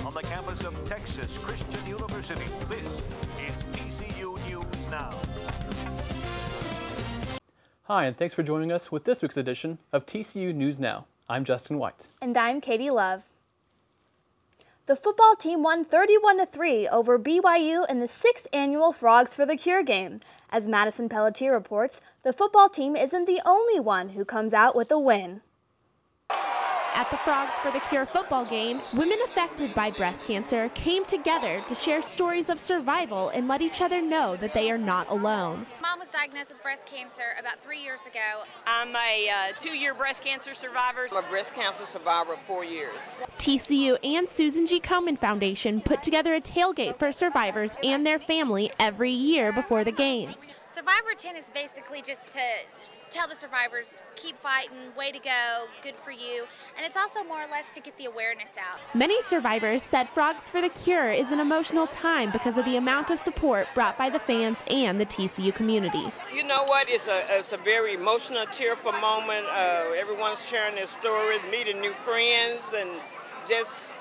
on the campus of Texas Christian University. This is TCU News Now. Hi, and thanks for joining us with this week's edition of TCU News Now. I'm Justin White. And I'm Katie Love. The football team won 31-3 over BYU in the 6th annual Frogs for the Cure game. As Madison Pelletier reports, the football team isn't the only one who comes out with a win. At the Frogs for the Cure football game, women affected by breast cancer came together to share stories of survival and let each other know that they are not alone. Mom was diagnosed with breast cancer about 3 years ago. I'm a 2-year breast cancer survivor. I'm a breast cancer survivor of 4 years. TCU and Susan G. Komen Foundation put together a tailgate for survivors and their family every year before the game. Survivor 10 is basically just to tell the survivors, keep fighting, way to go, good for you. And it's also more or less to get the awareness out. Many survivors said Frogs for the Cure is an emotional time because of the amount of support brought by the fans and the TCU community. You know what? It's a very emotional, cheerful moment. Everyone's sharing their stories, meeting new friends, and just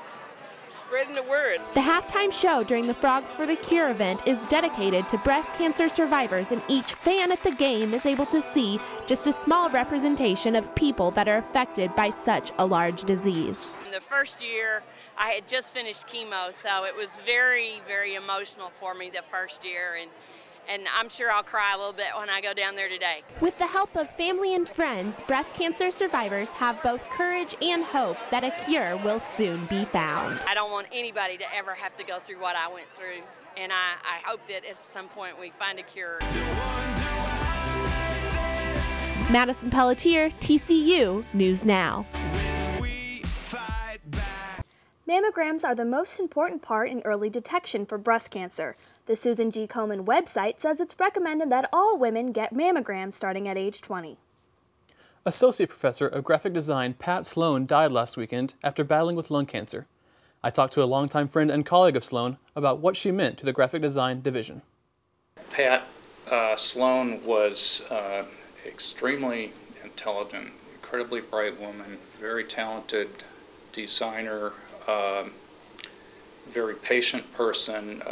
spreading the word. The halftime show during the Frogs for the Cure event is dedicated to breast cancer survivors, and each fan at the game is able to see just a small representation of people that are affected by such a large disease. The first year, I had just finished chemo, so it was very, very emotional for me the first year, and I'm sure I'll cry a little bit when I go down there today. With the help of family and friends, breast cancer survivors have both courage and hope that a cure will soon be found. I don't want anybody to ever have to go through what I went through, and I hope that at some point we find a cure. Madison Pelletier, TCU News Now. Mammograms are the most important part in early detection for breast cancer. The Susan G. Komen website says it's recommended that all women get mammograms starting at age 20. Associate Professor of Graphic Design Pat Sloan died last weekend after battling with lung cancer. I talked to a longtime friend and colleague of Sloan about what she meant to the graphic design division. Pat Sloan was extremely intelligent, incredibly bright woman, very talented designer, very patient person,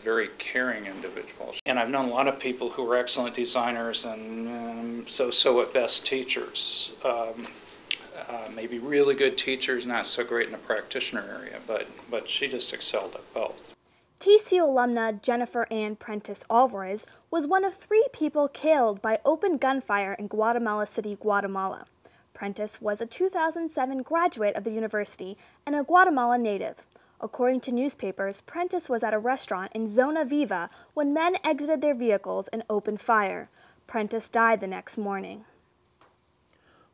very caring individual. And I've known a lot of people who are excellent designers and so at best teachers. Maybe really good teachers, not so great in the practitioner area, but she just excelled at both. TCU alumna Jennifer Ann Prentice Alvarez was one of 3 people killed by open gunfire in Guatemala City, Guatemala. Prentice was a 2007 graduate of the university and a Guatemala native. According to newspapers, Prentice was at a restaurant in Zona Viva when men exited their vehicles and opened fire. Prentice died the next morning.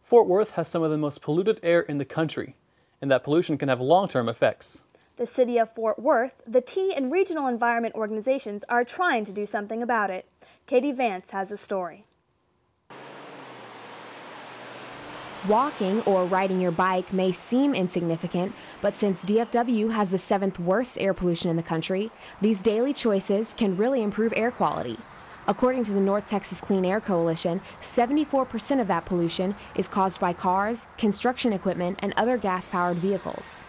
Fort Worth has some of the most polluted air in the country, and that pollution can have long-term effects. The city of Fort Worth, the T and regional environment organizations are trying to do something about it. Katie Vance has the story. Walking or riding your bike may seem insignificant, but since DFW has the 7th worst air pollution in the country, these daily choices can really improve air quality. According to the North Texas Clean Air Coalition, 74% of that pollution is caused by cars, construction equipment, and other gas-powered vehicles.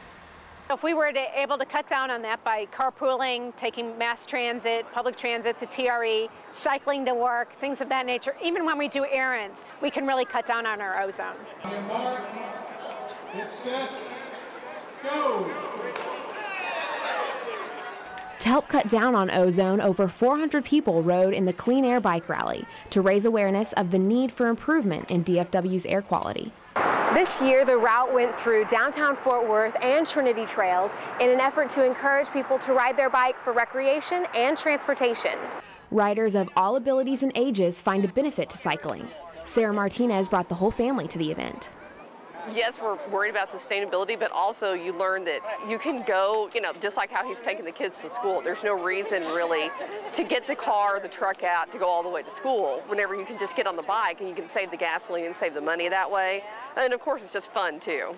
If we were able to cut down on that by carpooling, taking mass transit, public transit to TRE, cycling to work, things of that nature, even when we do errands, we can really cut down on our ozone. Mark, get set, go! To help cut down on ozone, over 400 people rode in the Clean Air Bike Rally to raise awareness of the need for improvement in DFW's air quality. This year, the route went through downtown Fort Worth and Trinity Trails in an effort to encourage people to ride their bike for recreation and transportation. Riders of all abilities and ages find a benefit to cycling. Sarah Martinez brought the whole family to the event. Yes, we're worried about sustainability, but also you learn that you can go, just like how he's taking the kids to school. There's no reason really to get the car or the truck out to go all the way to school whenever you can just get on the bike and you can save the gasoline and save the money that way. And of course, it's just fun too.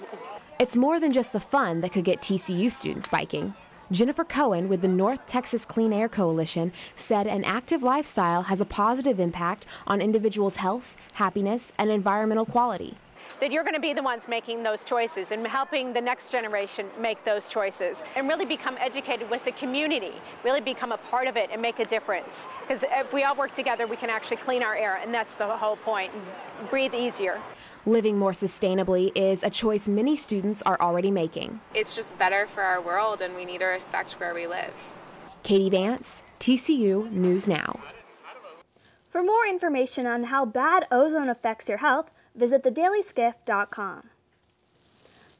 It's more than just the fun that could get TCU students biking. Jennifer Cohen with the North Texas Clean Air Coalition said an active lifestyle has a positive impact on individuals' health, happiness, and environmental quality. that you're going to be the ones making those choices and helping the next generation make those choices and really become educated with the community, really become a part of it and make a difference. Because if we all work together, we can actually clean our air, and that's the whole point, and breathe easier. Living more sustainably is a choice many students are already making. It's just better for our world, and we need to respect where we live. Katie Vance, TCU News Now. For more information on how bad ozone affects your health, visit thedailyskiff.com.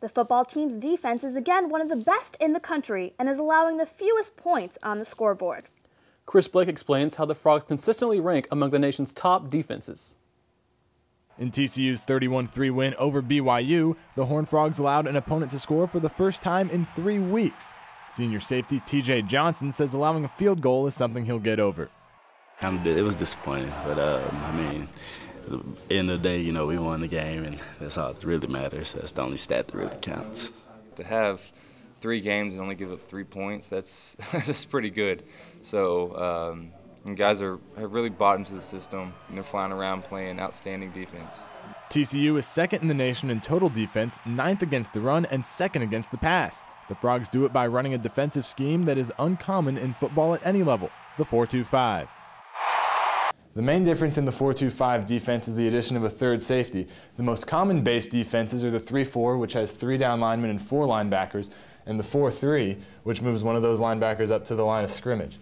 The football team's defense is again one of the best in the country and is allowing the fewest points on the scoreboard. Chris Blake explains how the Frogs consistently rank among the nation's top defenses. In TCU's 31-3 win over BYU, the Horned Frogs allowed an opponent to score for the first time in 3 weeks. Senior safety TJ Johnson says allowing a field goal is something he'll get over. It was disappointing, but I mean, at the end of the day, you know, we won the game, and that's all that really matters. That's the only stat that really counts. To have 3 games and only give up 3 points, that's pretty good. So and guys have really bought into the system, and they're flying around playing outstanding defense. TCU is second in the nation in total defense, 9th against the run, and 2nd against the pass. The Frogs do it by running a defensive scheme that is uncommon in football at any level, the 4-2-5. The main difference in the 4-2-5 defense is the addition of a third safety. The most common base defenses are the 3-4, which has 3 down linemen and 4 linebackers, and the 4-3, which moves one of those linebackers up to the line of scrimmage.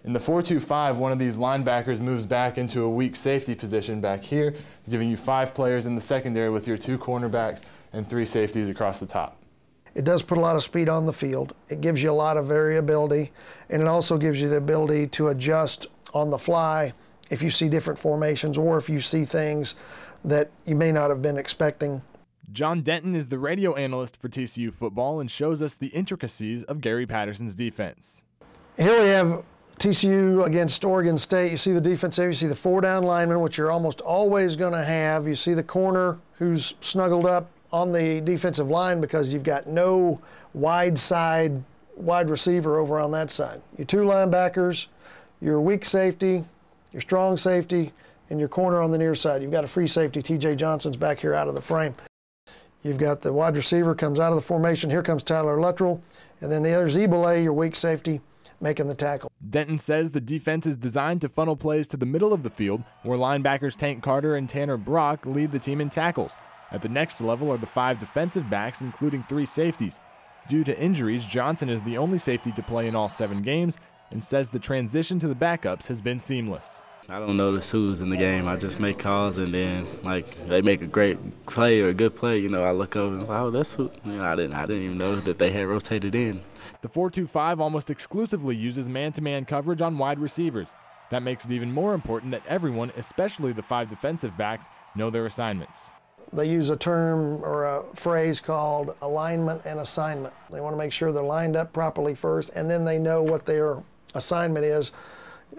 In the 4-2-5, one of these linebackers moves back into a weak safety position back here, giving you 5 players in the secondary with your 2 cornerbacks and 3 safeties across the top. It does put a lot of speed on the field. It gives you a lot of variability, and it also gives you the ability to adjust on the fly if you see different formations or if you see things that you may not have been expecting. John Denton is the radio analyst for TCU football and shows us the intricacies of Gary Patterson's defense. Here we have TCU against Oregon State. You see the defense there. You see the 4 down linemen, which you're almost always going to have. You see the corner who's snuggled up on the defensive line because you've got no wide receiver over on that side. Your 2 linebackers, your weak safety, your strong safety, and your corner on the near side. You've got a free safety. TJ Johnson's back here out of the frame. You've got the wide receiver comes out of the formation. Here comes Tyler Luttrell. And then the other Ebole, your weak safety, making the tackle. Denton says the defense is designed to funnel plays to the middle of the field, where linebackers Tank Carter and Tanner Brock lead the team in tackles. At the next level are the 5 defensive backs, including 3 safeties. Due to injuries, Johnson is the only safety to play in all 7 games and says the transition to the backups has been seamless. I don't notice who's in the game. I just make calls, and then, like, they make a great play or a good play, you know, I look over and, wow, that's who. You know, I didn't even know that they had rotated in. The 4-2-5 almost exclusively uses man-to-man coverage on wide receivers. That makes it even more important that everyone, especially the 5 defensive backs, know their assignments. They use a term or a phrase called alignment and assignment. They want to make sure they're lined up properly first, and then they know what their assignment is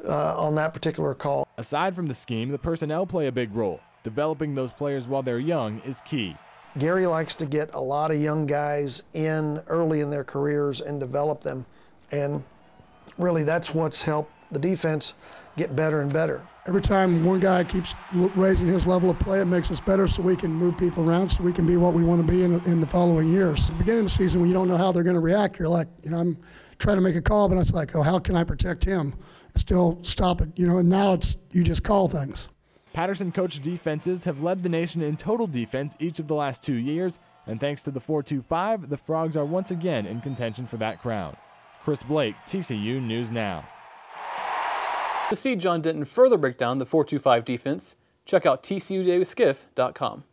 on that particular call. Aside from the scheme, the personnel play a big role. Developing those players while they're young is key. Gary likes to get a lot of young guys in early in their careers and develop them, and really that's what's helped the defense get better and better. Every time one guy keeps raising his level of play, it makes us better so we can move people around so we can be what we want to be in the following years. At the beginning of the season, when you don't know how they're going to react, you're like, you know, I'm trying to make a call, but it's like, oh, how can I protect him and still stop it? You know, and now it's you just call things. Patterson-coached defenses have led the nation in total defense each of the last 2 years, and thanks to the 4-2-5, the Frogs are once again in contention for that crown. Chris Blake, TCU News Now. To see John Denton further break down the 4-2-5 defense, check out TCUDailySkiff.com.